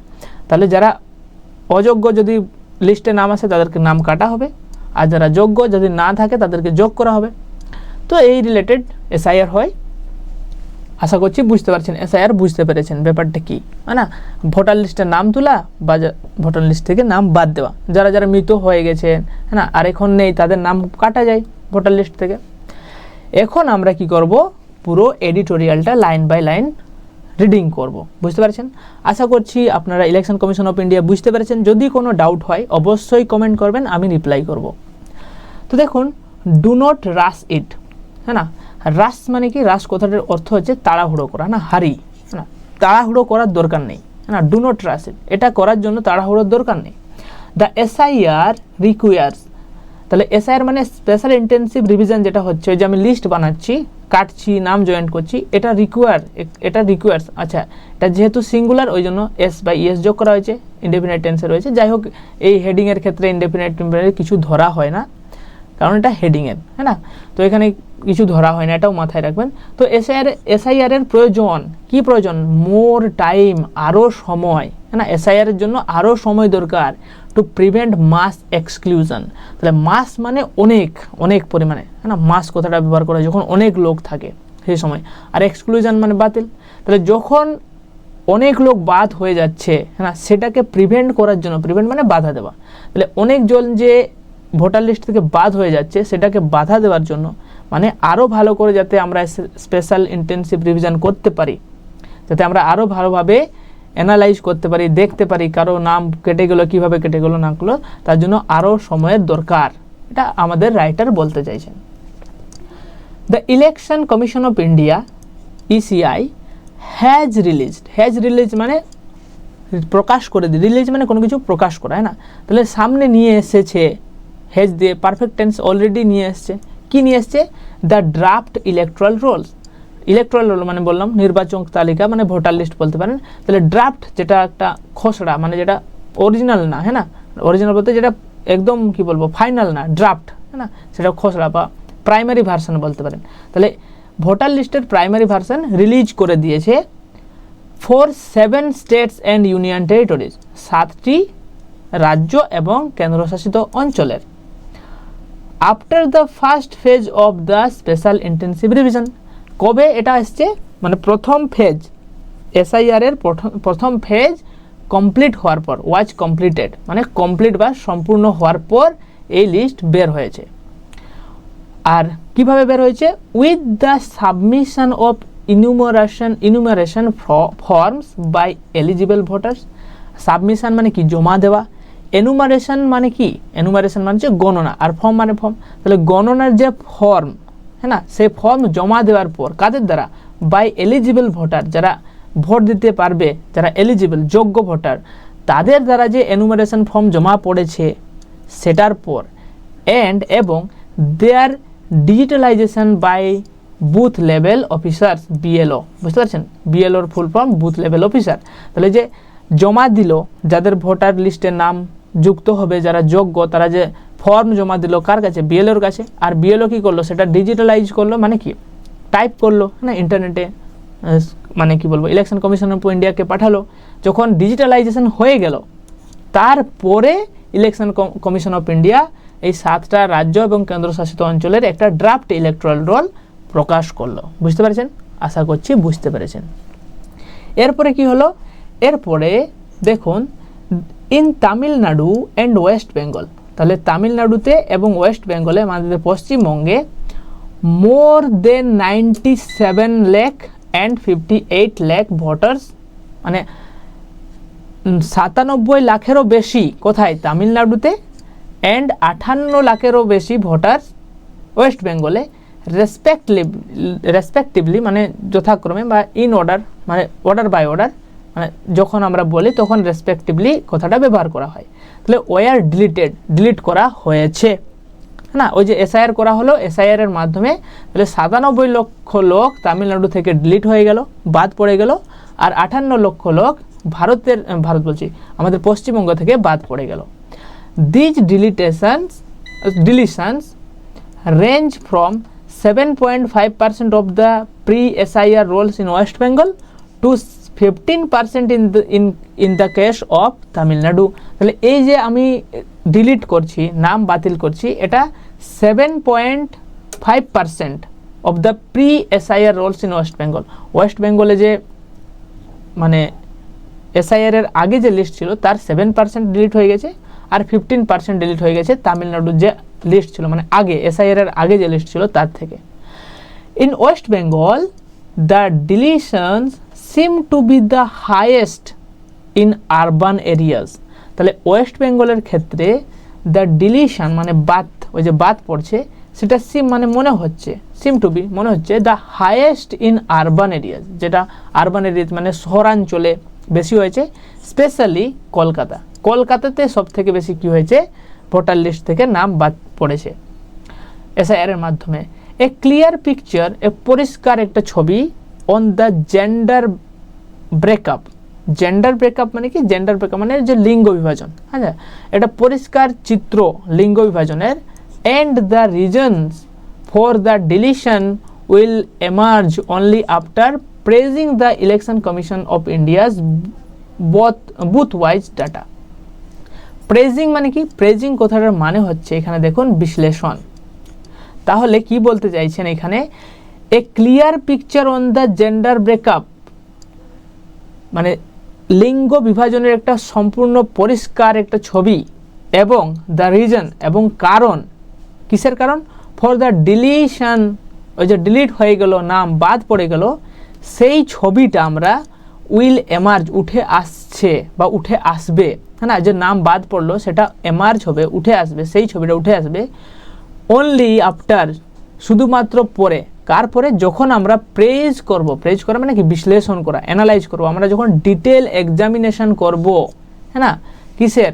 তাহলে যারা অযোগ্য যদি লিস্টে নাম আসে তাদেরকে নাম কাটা হবে, আর যারা যোগ্য যদি না থাকে তাদেরকে যোগ করা হবে। তো এই রিলেটেড এসআইআর হয়। আশা করছি বুঝতে পারছেন, এসআইআর বুঝতে পেরেছেন ব্যাপারটা কি, হ্যাঁ না। ভোটার লিস্টে নাম তোলা বা ভোটার লিস্ট থেকে নাম বাদ দেওয়া, যারা মৃত হয়ে গেছেন, হ্যাঁ না, আর এখন নেই, তাদের নাম কাটা যায় ভোটার লিস্ট থেকে। এখন আমরা কি করব? পুরো এডিটোরিয়ালটা লাইন বাই লাইন রিডিং করব, বুঝতে পারছেন? আশা করছি আপনারা ইলেকশন কমিশন অফ ইন্ডিয়া বুঝতে পেরেছেন। যদি কোনো ডাউট হয় অবশ্যই কমেন্ট করবেন, আমি রিপ্লাই করব। তো দেখুন, ডু নট রাশ ইট, হ্যাঁ না। রাশ মানে কি? রাশ কথাটার অর্থ হচ্ছে তাড়াহুড়ো করা, না, হারি, হ্যাঁ না, তাড়াহুড়ো করার দরকার নেই, হ্যাঁ না। ডু নট রাশ ইট, এটা করার জন্য তাড়াহুড়োর দরকার নেই। দ্য এসআইআর রিকোয়ার্স, তাহলে এসআইআর মানে স্পেশাল ইন্টেনসিভ রিভিশন, যেটা হচ্ছে ওই যে আমি লিস্ট বানাচ্ছি, কাটছি, নাম জয়েন্ট করছি, এটা রিকোয়ার্স। আচ্ছা, এটা যেহেতু সিঙ্গুলার ওই জন্য এস বাই ইএস যোগ করা হয়েছে, ইনডেফিনাইট টেন্সে রয়েছে। যাই হোক, এই হেডিংয়ের ক্ষেত্রে ইনডেফিনাইট টেম্পোরারি কিছু ধরা হয় না, কারণ এটা হেডিংয়ের, হ্যাঁ না। তো এখানে কিছু ধরা হয় না, এটাও মাথায় রাখবেন। তো এসআইআর এর প্রয়োজন কি? প্রয়োজন মোর টাইম, আরও সময়, হ্যাঁ না। এসআইআর এর জন্য আরও সময় দরকার, টু প্রিভেন্ট মাস এক্সক্লুশন। তাহলে মাস মানে অনেক পরিমাণে, হ্যাঁ না। মাস কথাটা ব্যবহার করা যখন অনেক লোক থাকে সেই সময়, আর এক্সক্লুশন মানে বাতিল। তাহলে যখন অনেক লোক বাদ হয়ে যাচ্ছে, হ্যাঁ না, সেটাকে প্রিভেন্ট করার জন্য, প্রিভেন্ট মানে বাধা দেওয়া, তাহলে অনেকজন যে ভোটার লিস্ট থেকে বাদ হয়ে যাচ্ছে সেটাকে বাধা দেওয়ার জন্য, মানে আরও ভালো করে যাতে আমরা স্পেশাল ইন্টেনসিভ রিভিশন করতে পারি, যাতে আমরা আরও ভালোভাবে অ্যানালাইজ করতে পারি, দেখতে পারি কারো নাম কেটে গেলো, কীভাবে কেটে গেলো না গেলো, তার জন্য আরও সময়ের দরকার, এটা আমাদের রাইটার বলতে চাইছেন। The election commission of India ECI has release মানে প্রকাশ করে দিই, রিলিজ মানে কোনো কিছু প্রকাশ করা, হয় না। তাহলে সামনে নিয়ে এসেছে, হ্যাজ দিয়ে পারফেক্ট টেন্স অলরেডি নিয়ে এসছে। কি নিয়ে এসছে? The draft electoral rolls. Electoral roll মানে বললাম নির্বাচন তালিকা, মানে ভোটার লিস্ট বলতে পারেন। তাহলে ড্রাফট যেটা একটা খসড়া, মানে যেটা অরিজিনাল না, হ্যাঁ না। অরিজিনাল বলতে যেটা একদম কি বলবো ফাইনাল না, ড্রাফট, হ্যাঁ না, সেটা খসড়া বা প্রাইমারি ভার্সন বলতে পারেন। তাহলে ভোটার লিস্টের প্রাইমারি ভার্সন রিলিজ করে দিয়েছে for 7 states and union territories, 7টি রাজ্য এবং কেন্দ্রশাসিত অঞ্চলের। After the first phase of the special intensive revision, কবে এটা আসছে, মানে প্রথম ফেজ এসআইআর এর প্রথম ফেজ কমপ্লিট হওয়ার পর, ওয়াজ কমপ্লিটেড মানে কমপ্লিট বা সম্পূর্ণ হওয়ার পর এই লিস্ট বের হয়েছে। আর কিভাবে বের হয়েছে, with the submission of enumeration forms by eligible voters. Submission মানে কি, জমা দেওয়া। এনুমারেশন মানে কি, এনুমারেশন মানে হচ্ছে গণনা, আর ফর্ম মানে ফর্ম। তাহলে গণনার যে ফর্ম, হ্যাঁ না, সেই ফর্ম জমা দেওয়ার পর কাদের দ্বারা, বাই এলিজিবল ভোটার, যারা ভোট দিতে পারবে, যারা এলিজিবল যোগ্য ভোটার, তাদের দ্বারা যে এনুমারেশন ফর্ম জমা পড়েছে সেটার পর, এবং their digitalisation by booth level officers, BLO, বুঝতে পারছেন, বিএলওর full form booth level officer. তাহলে যে জমা দিল, যাদের ভোটার লিস্টের নাম যুক্ত হবে, যারা যোগ্য, তারা যে ফর্ম জমা দিল কার কাছে, বিএলওর কাছে। আর বিএলও কী করলো, সেটা ডিজিটালাইজ করলো, মানে কি টাইপ করলো না ইন্টারনেটে, মানে কি বলবো, ইলেকশন কমিশন অফ ইন্ডিয়াকে পাঠালো। যখন ডিজিটালাইজেশন হয়ে গেল, তারপরে ইলেকশন কমিশন অফ ইন্ডিয়া এই 7টা রাজ্য এবং কেন্দ্রশাসিত অঞ্চলের একটা ড্রাফট ইলেকট্রাল রোল প্রকাশ করলো। বুঝতে পেরেছেন, আশা করছি বুঝতে পেরেছেন। এরপরে কি হলো, এরপরে দেখুন, in Tamil Nadu and West Bengal, তাহলে তামিলনাড়ুতে এবং ওয়েস্ট বেঙ্গলে, আমাদের পশ্চিমবঙ্গে, মোর দেন 97 লাখ অ্যান্ড 58 লাখ ভোটার্স, মানে 97 লাখেরও বেশি কোথায়, তামিলনাড়ুতে, অ্যান্ড 58 লাখেরও বেশি ভোটার ওয়েস্ট বেঙ্গলে, রেসপেক্টিভলি মানে যথাক্রমে, বা ইন অর্ডার মানে অর্ডার বাই অর্ডার, মানে যখন আমরা বলি তখন রেসপেক্টিভলি কথাটা ব্যবহার করা হয়। তাহলে ওয়ার ডিলিট করা হয়েছে না, ওই যে এসআইআর করা হলো, এসআইআর এর মাধ্যমে, তাহলে 97 লক্ষ লোক তামিলনাড়ু থেকে ডিলিট হয়ে গেল, বাদ পড়ে গেল, আর 58 লক্ষ লোক ভারত বলছি আমাদের পশ্চিমবঙ্গ থেকে বাদ পড়ে গেল। These deletions range from 7.5% of the pre-SIR rolls in West Bengal to 15% in the case of Tamil Nadu। তাহলে এই যে আমি ডিলিট করছি, নাম বাতিল করছি, এটা 7.5% of the pre-SIR rolls in West Bengal। West বেঙ্গলে যে মানে এসআইআর এর আগে যে লিস্ট ছিল তার 7% ডিলিট হয়ে গেছে, আর 15% ডিলিট হয়ে গেছে তামিলনাড়ুর যে লিস্ট ছিল, মানে আগে এসআইআর এর আগে যে লিস্ট ছিল তার থেকে। In West Bengal the deletions seem to be the highest in urban areas. তাহলে ওয়েস্ট বেঙ্গলের ক্ষেত্রে দ্য ডিলিশন মানে বাদ, ওই যে বাদ পড়ছে, সেটা সিম মানে মনে হচ্ছে, সিম টু বি মনে হচ্ছে the highest in urban areas, যেটা আরবান এরিয়া মানে শহরাঞ্চলে বেশি হয়েছে, স্পেশালি কলকাতাতে সব থেকে বেশি কি হয়েছে, ভোটার লিস্ট থেকে নাম বাদ পড়েছে এসআইআর এর মাধ্যমে। এ ক্লিয়ার পিকচার, এ পরিষ্কার একটা ছবি, on the gender breakup. Gender breakup মানে কি, জেন্ডার ব্রেকআপ মানে যে লিঙ্গ বিভাজন, হ্যাঁ, এটা পরিষ্কার চিত্র লিঙ্গ বিভাজনের। And the reasons for the deletion will emerge only after praising the election commission of India's booth wise data. Praising মানে কি, প্রেজিং কথাটার মানে হচ্ছে এখানে দেখুন বিশ্লেষণ। তাহলে কি বলতে চাইছেন এখানে, a clear picture on the gender breakup, মানে লিঙ্গ বিভাজনের একটা সম্পূর্ণ পরিষ্কার একটা ছবি, এবং দ্য রিজন এবং কারণ, কিসের কারণ, ফর দ্য ডিলিশন, ওই যে ডিলিট হয়ে গেল, নাম বাদ পড়ে গেল, সেই ছবিটা আমরা উইল এমার্জ, উঠে আসছে বা উঠে আসবে, হ্যাঁ না, যে নাম বাদ পড়লো সেটা এমার্জ হবে, উঠে আসবে, সেই ছবিটা উঠে আসবে অনলি আফটার, শুধুমাত্র পরে, কার পরে, যখন আমরা প্রেজ করা মানে কি, বিশ্লেষণ করা, অ্যানালাইজ করব, আমরা যখন ডিটেল এক্সামিনেশন করব, হ্যাঁ না, কিসের,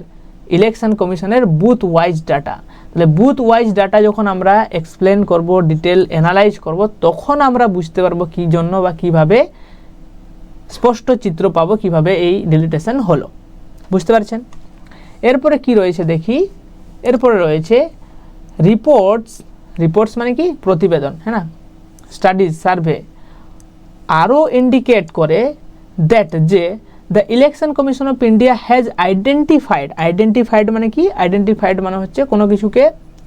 ইলেকশন কমিশনের বুথ ওয়াইজ ডাটা। তাহলে বুথ ওয়াইজ ডাটা যখন আমরা এক্সপ্লেন করব, ডিটেল অ্যানালাইজ করব, তখন আমরা বুঝতে পারবো কি জন্য বা কিভাবে, স্পষ্ট চিত্র পাবো কিভাবে এই ডিলিটেশন হলো। বুঝতে পারছেন। এরপরে কি রয়েছে দেখি, এরপরে রয়েছে রিপোর্টস মানে কি, প্রতিবেদন, হ্যাঁ না, স্টাডিজ সার্ভে আরও ইন্ডিকেট করে দ্যাট যে the election commission of India has identified মানে কি, আইডেন্টিফাইড মানে হচ্ছে কোনো কিছুকে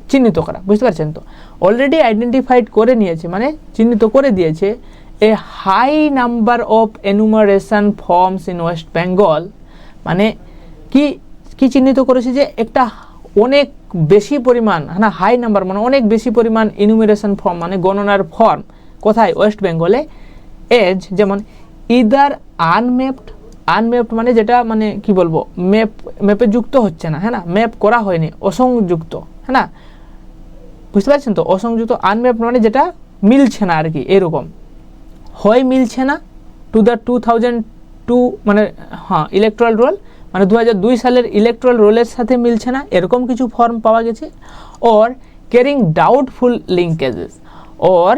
চিহ্নিত করা, বুঝতে পারছেন তো, অলরেডি আইডেন্টিফাইড করে নিয়েছে মানে চিহ্নিত করে দিয়েছে a high number of enumeration forms in West Bengal. মানে কি কি চিহ্নিত করেছে যে একটা অনেক বেশি পরিমাণ, হ্যাঁ হাই নাম্বার মানে অনেক বেশি পরিমাণ ইনুমিরেশন ফর্ম মানে গণনার ফর্ম কোথায়, ওয়েস্ট বেঙ্গলে, এজ যেমন ইদার আনম্যাপড মানে যেটা মানে কি বলবো ম্যাপে যুক্ত হচ্ছে না, হ্যাঁ না, ম্যাপ করা হয়নি, অসংযুক্ত, হ্যাঁ না, বুঝতে পারছেন তো, অসংযুক্ত, আনম্যাপড মানে যেটা মিলছে না আর কি, এরকম হয় মিলছে না টু দ্য 2002 মানে হ্যাঁ ইলেকট্রাল রোল মানে 2002 সালের ইলেকট্রাল রোলের সাথে মিলছে না, এরকম কিছু ফর্ম পাওয়া গেছে। অর ক্যারিং ডাউটফুল লিঙ্কেজেস, অর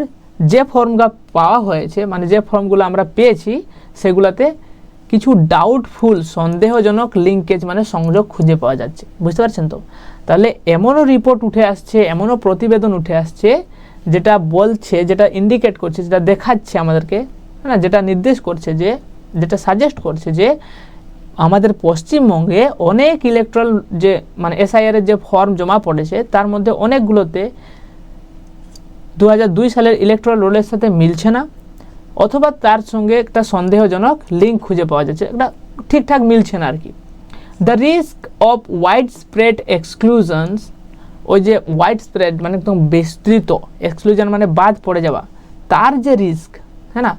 যে ফর্মগুলো পাওয়া হয়েছে মানে যে ফর্মগুলো আমরা পেয়েছি সেগুলোতে কিছু ডাউটফুল সন্দেহজনক লিঙ্কেজ মানে সংযোগ খুঁজে পাওয়া যাচ্ছে, বুঝতে পারছেন তো। তাহলে এমনও রিপোর্ট উঠে আসছে, এমনও প্রতিবেদন উঠে আসছে যেটা বলছে, যেটা ইন্ডিকেট করছে, যেটা দেখাচ্ছে আমাদেরকে, হ্যাঁ যেটা নির্দেশ করছে যে, যেটা সাজেস্ট করছে যে আমাদের পশ্চিমবঙ্গে অনেক ইলেকট্রাল যে মানে এসআইআর এর যে ফর্ম জমা পড়েছে তার মধ্যে অনেকগুলোতে 2002 সালের ইলেকট্রাল রোলের সাথে মিলছে না, অথবা তার সঙ্গে একটা সন্দেহজনক লিঙ্ক খুঁজে পাওয়া যাচ্ছে, একটা ঠিকঠাক মিলছে না আর কি। The risk of widespread exclusions, ওই যে ওয়াইড স্প্রেড মানে একদম বিস্তৃত, এক্সক্লুশন মানে বাদ পড়ে যাওয়া, তার যে রিস্ক, হ্যাঁ না,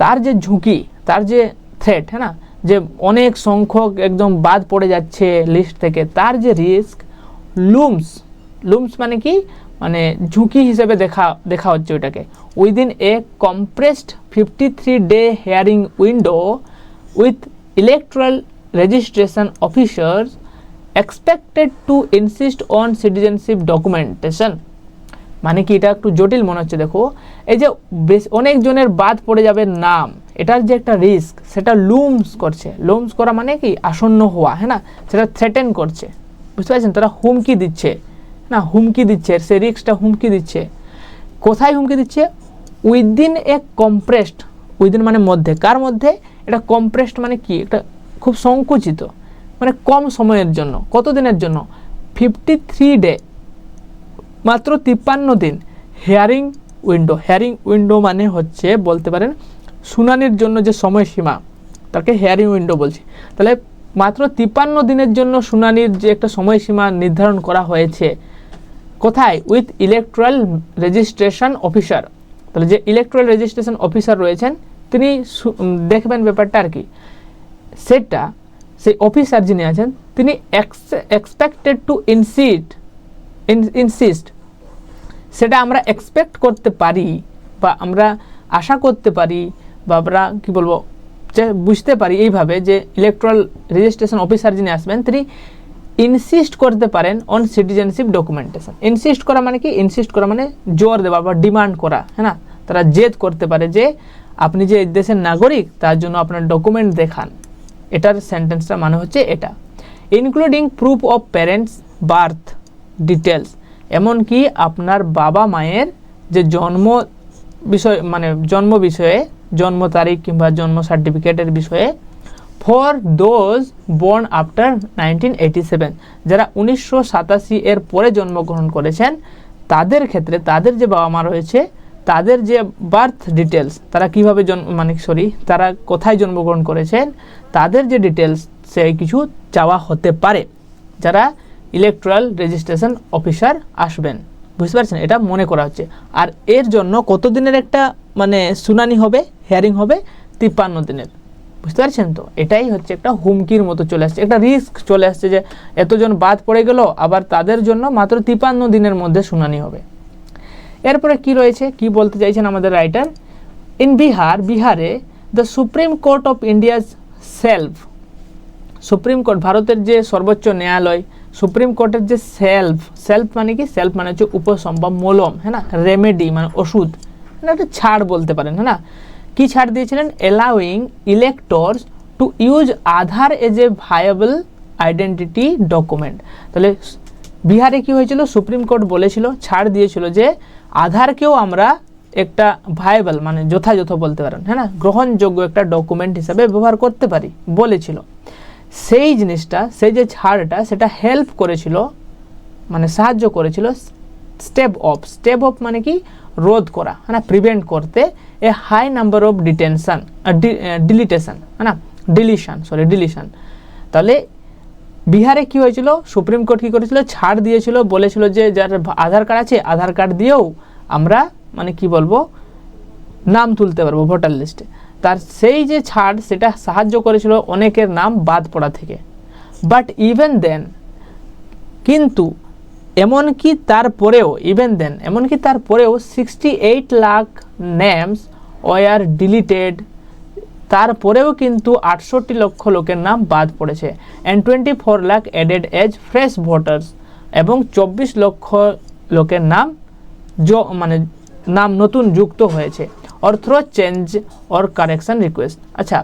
তার যে ঝুঁকি, তার যে থ্রেট, হ্যাঁ না, যে অনেক সংখ্যক একদম বাদ পড়ে যাচ্ছে লিস্ট থেকে, তার যে রিস্ক লুমস মানে কি, মানে ঝুঁকি হিসেবে দেখা হচ্ছে ওইটাকে, within a compressed 53-day hearing window with electoral registration officers expected to insist on citizenship documentation. মানে কি, এটা একটু জটিল মনে হচ্ছে, দেখো এই যে অনেকজনের বাদ পড়ে যাবে নাম, এটার যে একটা রিস্ক সেটা লুমস করা মানে কি আসন্ন হওয়া, হ্যাঁ না, সেটা থ্রেটেন করছে, বুঝতে পারছেন, তারা হুমকি দিচ্ছে না, হুমকি দিচ্ছে, সে রিস্কটা হুমকি দিচ্ছে, কোথায় হুমকি দিচ্ছে, উইদিন এ কম্প্রেসড, উইদিন মানে মধ্যে, কার মধ্যে, এটা কম্প্রেসড মানে কি, এটা খুব সংকুচিত মানে কম সময়ের জন্য, কত দিনের জন্য, 53 ডে, মাত্র 53 দিন, হিয়ারিং উইন্ডো মানে হচ্ছে বলতে পারেন শুনানির জন্য যে সময়সীমা, তাকে হিয়ারিং উইন্ডো বলছি। তাহলে মাত্র 53 দিনের জন্য শুনানির যে একটা সময়সীমা নির্ধারণ করা হয়েছে, কোথায়, উইথ ইলেকট্রাল রেজিস্ট্রেশন অফিসার। তাহলে যে ইলেকট্রাল রেজিস্ট্রেশন অফিসার রয়েছেন তিনি দেখবেন ব্যাপারটা আর কি, সেটা সেই অফিসার যিনি আছেন তিনি এক্সপেক্টেড টু ইনসিস্ট, সেটা আমরা এক্সপেক্ট করতে পারি বা আমরা আশা করতে পারি বা আমরা কী বলবো যে বুঝতে পারি এইভাবে যে ইলেকট্রাল রেজিস্ট্রেশন অফিসার যিনি আসবেন তিনি ইনসিস্ট করতে পারেন অন সিটিজেনশিপ ডকুমেন্টেশন। ইনসিস্ট করা মানে কি, ইনসিস্ট করা মানে জোর দেওয়া বা ডিমান্ড করা, হ্যাঁ না, তারা জেদ করতে পারে যে আপনি যে এই দেশের নাগরিক তার জন্য আপনার ডকুমেন্ট দেখান, এটার সেন্টেন্সটা মানে হচ্ছে এটা। Including proof of parents birth details, এমনকি আপনার বাবা মায়ের যে জন্ম বিষয়ে জন্ম তারিখ কিংবা জন্ম সার্টিফিকেটের বিষয়ে, ফর দোজ বর্ন আফটার 1987, যারা 1987 এর পরে জন্মগ্রহণ করেছেন তাদের ক্ষেত্রে তাদের যে বাবা মা রয়েছে তাদের যে বার্থ ডিটেলস, তারা কীভাবে তারা কোথায় জন্মগ্রহণ করেছেন তাদের যে ডিটেলস সেই কিছু চাওয়া হতে পারে যারা ইলেকট্রাল রেজিস্ট্রেশন অফিসার আসবেন, বুঝতে পারছেন, এটা মনে করা হচ্ছে। আর এর জন্য কতদিনের একটা মানে শুনানি হবে, হিয়ারিং হবে, 53 দিনের, বুঝতে পারছেন তো। এটাই হচ্ছে একটা হুমকির মতো চলে আসছে, একটা রিস্ক চলে আসছে যে এতজন বাদ পড়ে গেল, আবার তাদের জন্য মাত্র 53 দিনের মধ্যে শুনানি হবে। এরপরে কি রয়েছে, কি বলতে চাইছেন আমাদের রাইটার, ইন বিহারে the supreme court of India's supreme court, ভারতের যে সর্বোচ্চ ন্যায়ালয়, সুপ্রিম কোর্টের যে সেলফ মানে কি, সেলফ মানে হচ্ছে উপশম বা মলম, হ্যাঁ না, রেমেডি মানে ওষুধ, মানে একটা ছাড় বলতে পারেন, হ্যাঁ না, কি ছাড় দিয়েছিলেন, allowing electors to use Aadhaar as a viable identity document. তাহলে বিহারে কি হয়েছিল, সুপ্রিম কোর্ট বলেছিল, ছাড় দিয়েছিল যে আধারকেও আমরা একটা ভাইবল মানে যথাযথ বলতে পারেন, হ্যাঁ না, গ্রহণযোগ্য একটা ডকুমেন্ট হিসাবে ব্যবহার করতে পারি বলেছিল। সেই জিনিসটা, সেই যে ছাড়টা, সেটা হেল্প করেছিল, মানে সাহায্য করেছিল স্টেপ অফ মানে কি, রোধ করা, হ্যাঁ না, প্রিভেন্ট করতে এ হাই নাম্বার অফ ডিলিটেশন, হ্যাঁ না, ডিলিশন। তাহলে বিহারে কি হয়েছিল, সুপ্রিম কোর্ট কি করেছিল, ছাড় দিয়েছিল, বলেছিল যে যার আধার কার্ড আছে আধার কার্ড দিয়েও আমরা মানে কি বলবো নাম তুলতে পারবো ভোটার লিস্টে। তার সেই যে ছাড় সেটা সাহায্য করেছিল অনেকের নাম বাদ পড়া থেকে। বাট ইভেন দেন, কিন্তু এমনকি তারপরেও 68 লাখ নেমস ওয়ার ডিলিটেড, তারপরেও কিন্তু 68 লক্ষ লোকের নাম বাদ পড়েছে। And 24 lakh added as fresh voters, এবং 24 লক্ষ লোকের নাম মানে নাম নতুন যুক্ত হয়েছে। অর্থ চেঞ্জ অর কারেকশন রিকোয়েস্ট, আচ্ছা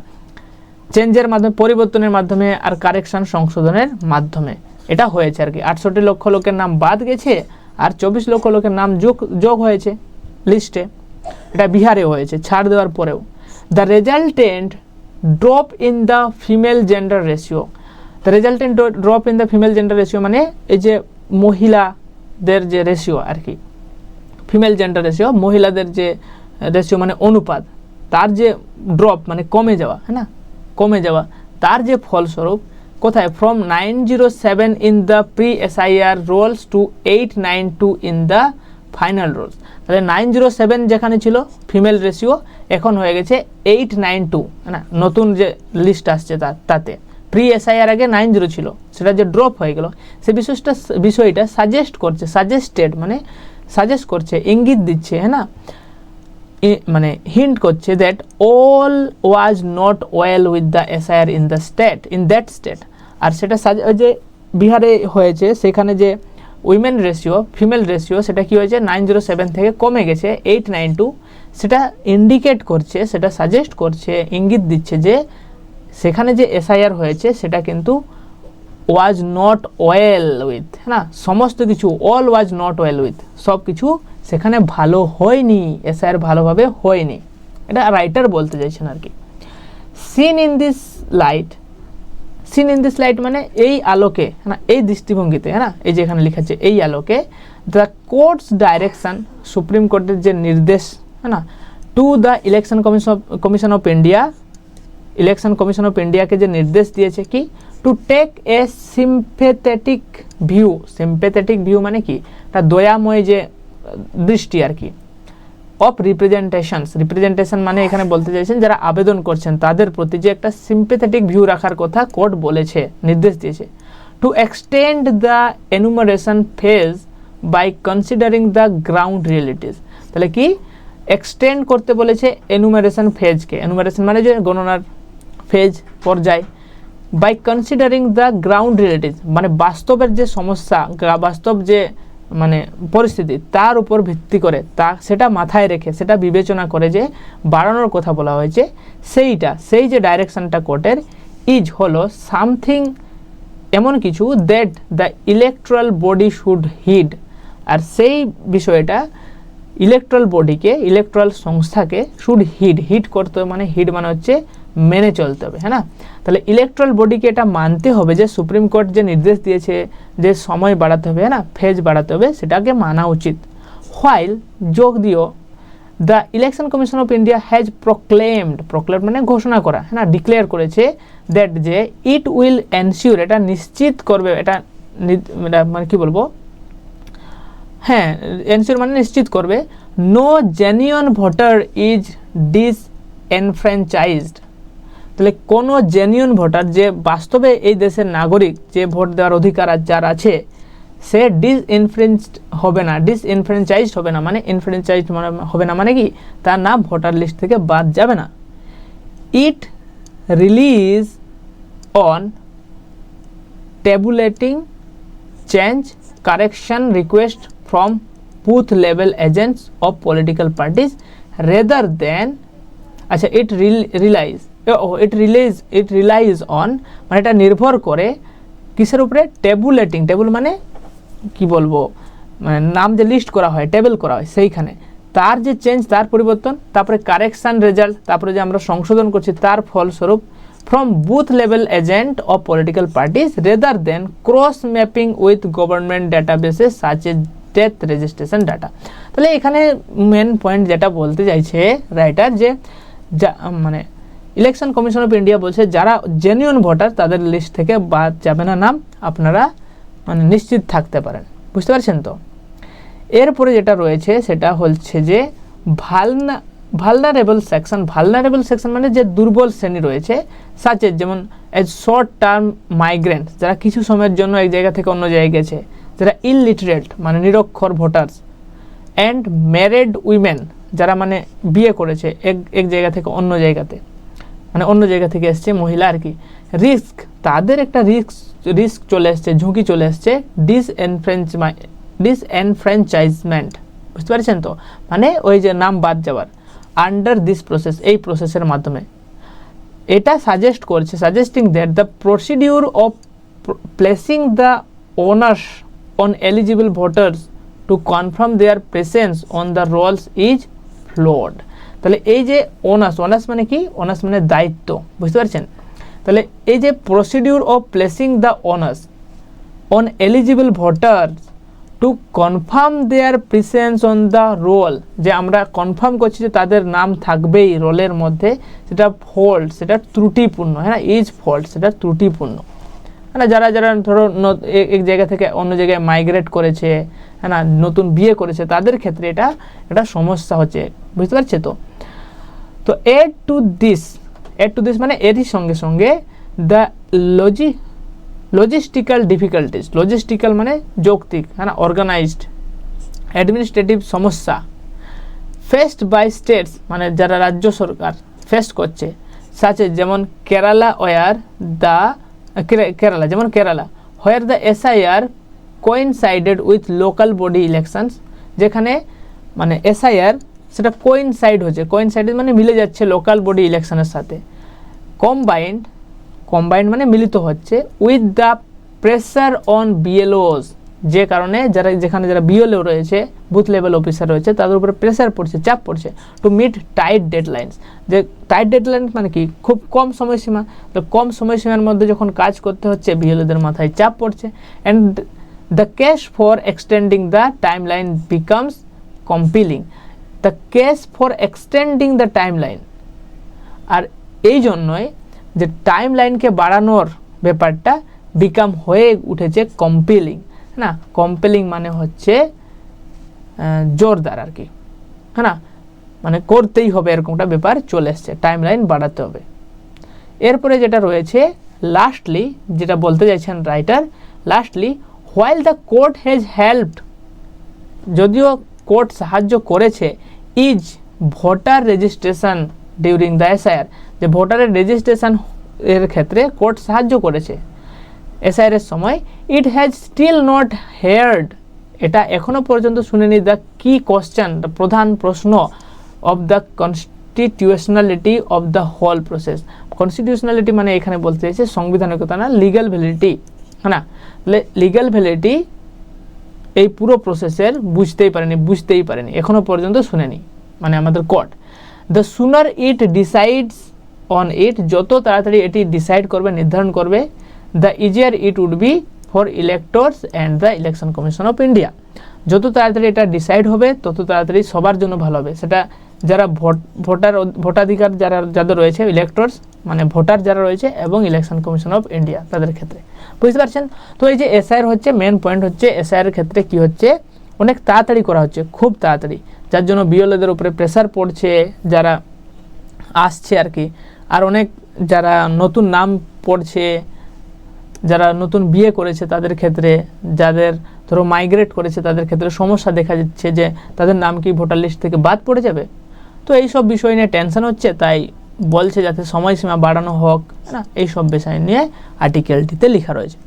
চেঞ্জের মাধ্যমে, পরিবর্তনের মাধ্যমে, আর কারেকশন সংশোধনের মাধ্যমে এটা হয়েছে আর কি। 68 লক্ষ লোকের নাম বাদ গেছে আর 24 লক্ষ লোকের নাম যোগ হয়েছে লিস্টে। এটা বিহারে হয়েছে ছাড় দেওয়ার পরেও। The resultant drop in the female gender ratio, the resultant drop in the female gender ratio মানে এই যে মহিলাদের যে রেশিও আর কি, ফিমেল জেন্ডার রেশিও, মহিলাদের যে রেশিও মানে অনুপাত, তার যে ড্রপ মানে কমে যাওয়া, হ্যাঁ না, কমে যাওয়া, তার যে ফলস্বরূপ কোথায়, from 907 in the pre SIR rolls to 892 in the final rolls. তাহলে 907 যেখানে ছিল ফিমেল রেশিও, এখন হয়ে গেছে 892, হ্যাঁ না, নতুন যে লিস্ট আসছে তাতে। প্রি এসআইআর আগে 90 ছিল, সেটা যে ড্রপ হয়ে গেল, সে বিষয়টা সাজেস্ট করছে, ইঙ্গিত দিচ্ছে, হ্যাঁ না, মানে হিন্ট করছে that all was not well with the SIR in that state. আর সেটা যে বিহারে হয়েছে সেখানে যে উইমেন রেশিও, ফিমেল রেশিও, সেটা কি হয়েছে 907 থেকে কমে গেছে 892। সেটা ইন্ডিকেট করছে, সেটা সাজেস্ট করছে, ইঙ্গিত দিচ্ছে যে সেখানে যে এসআইআর হয়েছে সেটা কিন্তু ওয়াজ নট ওয়েল উইথ, হ্যাঁ না, সমস্ত কিছু, all was not well with, সব কিছু সেখানে ভালো হয়নি, এসআইআর ভালোভাবে হয়নি, এটা রাইটার বলতে চাইছেন আর কি। সিন ইন দিস লাইট মানে এই আলোকে, হ্যাঁ না, এই দৃষ্টিভঙ্গিতে, হ্যাঁ না, এই যে এখানে লেখা আছে এই আলোকে, দ্য কোর্টস ডাইরেকশন, সুপ্রিম কোর্টের যে নির্দেশ, হ্যাঁ না, to the election commission of ইন্ডিয়াকে যে নির্দেশ দিয়েছে কি, to take a sympathetic view মানে কি, একটা দয়াময় যে দৃষ্টি আর কি, অফ রিপ্রেজেন্টেশন মানে এখানে বলতে চাইছেন যারা আবেদন করছেন তাদের প্রতি যে একটা সিম্পেথেটিক ভিউ রাখার কথা কোর্ট বলেছে, নির্দেশ দিয়েছে। To extend the enumeration phase by considering the ground realities, তাহলে কি এক্সটেন্ড করতে বলেছে এনুমারেশন ফেজকে, এনুমারেশন মানে যে গণনার ফেজ পর্যায়, by considering the ground realities মানে বাস্তবের যে সমস্যা, বাস্তব যে মানে পরিস্থিতি তার উপর ভিত্তি করে, সেটা মাথায় রেখে, সেটা বিবেচনা করে যে বাড়ানোর কথা বলা হয়েছে, সেই যে ডাইরেকশনটা কোর্টের ইজ হলো সামথিং, এমন কিছু that the electoral body should heed, আর সেই বিষয়টা ইলেকট্রাল বডিকে, ইলেকট্রাল সংস্থাকে শুড হিড করতে হবে, মানে হিড মানে হচ্ছে মেনে চলতে হবে, হ্যাঁ না। তাহলে ইলেকট্রাল বডিকে এটা মানতে হবে যে সুপ্রিম কোর্ট যে নির্দেশ দিয়েছে যে সময় বাড়াতে হবে, হ্যাঁ না, ফেজ বাড়াতে হবে, সেটাকে মানা উচিত। হোয়াইল যোগ দিও, the election commission of India has proclaimed মানে ঘোষণা করা, হ্যাঁ না, ডিক্লেয়ার করেছে দ্যাট যে ইট উইল এনশিওর, এটা নিশ্চিত করবে, এটা মানে কি বলবো, হ্যাঁ এনশিওর মানে নিশ্চিত করবে, নো জেনুইন ভোটার ইজ ডিসএনফ্র্যাঞ্চাইজড, তাহলে কোনো জেনুইন ভোটার যে বাস্তবে এই দেশের নাগরিক, যে ভোট দেওয়ার অধিকার যার আছে, সে ডিসএনফ্রেঞ্চাইজড হবে না, মানে এনফ্রেঞ্চাইজড হবে না মানে কি, তার নাম ভোটার লিস্ট থেকে বাদ যাবে না। It release on tabulating change correction request from booth level agents of political parties rather than, আচ্ছা it relies on মানে এটা নির্ভর করে কিসের উপরে, টেবুল মানে কি বলবো, মানে নাম যে লিস্ট করা হয়, টেবল করা হয়, সেইখানে তার যে চেঞ্জ, তার পরিবর্তন, তারপরে কারেকশান রেজাল্ট, তারপরে যে আমরা সংশোধন করছি তার ফলস্বরূপ from booth level agent of political parties rather than cross mapping with government databases such as death registration data। তাহলে এখানে মেন পয়েন্ট যেটা বলতে চাইছে রাইটার যে মানে ইলেকশন কমিশন অফ ইন্ডিয়া বলছে যারা জেনুইন ভোটার তাদের লিস্ট থেকে বাদ যাবে না নাম, আপনারা মানে নিশ্চিত থাকতে পারেন। বুঝতে পারছেন তো? এরপরে যেটা রয়েছে সেটা হচ্ছে যে ভালনারেবল সেকশন মানে যে দুর্বল শ্রেণী রয়েছে, সাচেজ যেমন এজ শর্ট টার্ম মাইগ্রেন্ট, যারা কিছু সময়ের জন্য এক জায়গা থেকে অন্য জায়গায় গেছে, যারা ইললিটারেট মানে নিরক্ষর ভোটার্স, অ্যান্ড ম্যারিড উইমেন, যারা মানে বিয়ে করেছে এক জায়গা থেকে অন্য জায়গাতে, মানে অন্য জায়গা থেকে এসছে মহিলা আর কি। রিস্ক, তাদের একটা রিস্ক চলে এসছে, ঝুঁকি চলে এসছে ডিসএনফ্র্যাঞ্চাইজমেন্ট। বুঝতে পারছেন তো? মানে ওই যে নাম বাদ যাওয়ার আন্ডার দিস প্রসেস, এই প্রসেসের মাধ্যমে। এটা suggesting that the procedure of placing the onus on eligible voters to confirm their presence on the rolls is flawed. তাহলে এই যে ওনার্স মানে কি? ওনার্স মানে দায়িত্ব। বুঝতে পারছেন? তাহলে এই যে procedure of placing the onus on eligible voters to confirm their presence on the roll, যে আমরা কনফার্ম করছি যে তাদের নাম থাকবেই রোলের মধ্যে, সেটা ফল্ট, সেটা ত্রুটিপূর্ণ। হ্যাঁ, ইজ ফল্ট, সেটা ত্রুটিপূর্ণ। হ্যাঁ, যারা ধরো এক জায়গা থেকে অন্য জায়গায় মাইগ্রেট করেছে, হ্যাঁ না, নতুন বিয়ে করেছে, তাদের ক্ষেত্রে এটা সমস্যা হচ্ছে। বুঝতে পারছে তো? তো এড টু দিস মানে এরই সঙ্গে সঙ্গে দ্য লজিস্টিক্যাল ডিফিকাল্টিস, লজিস্টিক্যাল মানে যৌক্তিক, হ্যাঁ না, অর্গানাইজড অ্যাডমিনিস্ট্রেটিভ সমস্যা ফেসড বাই স্টেটস, মানে যারা রাজ্য সরকার ফেস করছে, সাচে যেমন Kerala where the SIR coincided with local body elections, যেখানে মানে এসআইআর সেটা কোইনসাইড মানে মিলে যাচ্ছে লোকাল বডি ইলেকশনের সাথে। কম্বাইন্ড মানে মিলিত হচ্ছে with the pressure on BLOs, যে কারণে যেখানে যারা বিএলও রয়েছে, বুথ লেভেল অফিসার রয়েছে, তাদের উপরে প্রেসার পড়ছে, চাপ পড়ছে টু মিট টাইট ডেডলাইন্স। যে টাইট ডেডলাইন মানে কি? খুব কম সময়সীমা। তো কম সময়সীমার মধ্যে যখন কাজ করতে হচ্ছে, বিএলওদের মাথায় চাপ পড়ছে। And the case for extending the time line becomes compelling. The case for extending the time line, আর এই জন্যই যে টাইম লাইনকে বাড়ানোর ব্যাপারটা বিকাম হয়ে উঠেছে কম্পিলিং। না, কম্পেলিং মানে হচ্ছে জোরদার আর কি, হ্যাঁ না, মানে করতেই হবে এরকমটা ব্যাপার চলে এসছে, টাইম লাইন বাড়াতে হবে। এরপরে যেটা রয়েছে লাস্টলি, যেটা বলতে চাইছেন writer, lastly while the court has helped, যদিও কোর্ট সাহায্য করেছে, is voter registration during the SIR, যে ভোটারের রেজিস্ট্রেশন এর ক্ষেত্রে কোর্ট সাহায্য করেছে এসআইআর এর সময়, it has still not heard, এটা এখনো পর্যন্ত শুনেনি দ্য কি কোশ্চেন, প্রধান প্রশ্ন of the constitutionality of the whole process. Constitutionality মানে এখানে বলতে চাইছে সংবিধানিকতা না, লিগ্যাল ভ্যালিডিটি, হ্যাঁ না। লিগ্যাল ভ্যালিডিটি এই পুরো প্রসেসের বুঝতেই পারেনি এখনো পর্যন্ত শুনেনি, মানে আমাদের court. The sooner it decides on it, যত তাড়াতাড়ি এটি ডিসাইড করবে, নির্ধারণ করবে, the easier it would be for electors and the election commission of India. যত তাড়াতাড়ি এটা ডিসাইড হবে তত তাড়াতাড়ি সবার জন্য ভালো হবে, সেটা যারা ভোটাধিকার যাদের রয়েছে, ইলেক্টর্স মানে ভোটার যারা রয়েছে, এবং ইলেকশন কমিশন অফ ইন্ডিয়া তাদের ক্ষেত্রে। বুঝতে পারছেন তো? এই যে এসআইআর হচ্ছে মেন পয়েন্ট, হচ্ছে এসআইআর ক্ষেত্রে কি হচ্ছে, অনেক তাড়াতাড়ি করা হচ্ছে, খুব তাড়াতাড়ি, যার জন্য বিএলওদের উপরে প্রেসার পড়ছে, যারা আসছে আর কি, আর অনেক যারা নতুন নাম পড়ছে, যারা নতুন বিয়ে করেছে তাদের ক্ষেত্রে, যাদের ধরো মাইগ্রেট করেছে তাদের ক্ষেত্রে সমস্যা দেখা যাচ্ছে যে তাদের নাম কি ভোটার লিস্ট থেকে বাদ পড়ে যাবে। তো এই সব বিষয় নিয়ে টেনশন হচ্ছে, তাই বলছে যাতে সময়সীমা বাড়ানো হোক, না, এই সব বিষয় নিয়ে আর্টিকেলটিতে লেখা রয়েছে।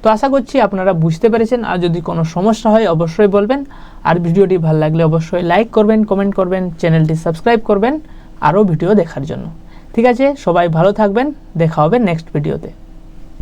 তো আশা করছি আপনারা বুঝতে পেরেছেন। আর যদি কোনো সমস্যা হয় অবশ্যই বলবেন, আর ভিডিওটি ভালো লাগলে অবশ্যই লাইক করবেন, কমেন্ট করবেন, চ্যানেলটি সাবস্ক্রাইব করবেন আরও ভিডিও দেখার জন্য। ঠিক আছে, সবাই ভালো থাকবেন, দেখা হবে নেক্সট ভিডিওতে।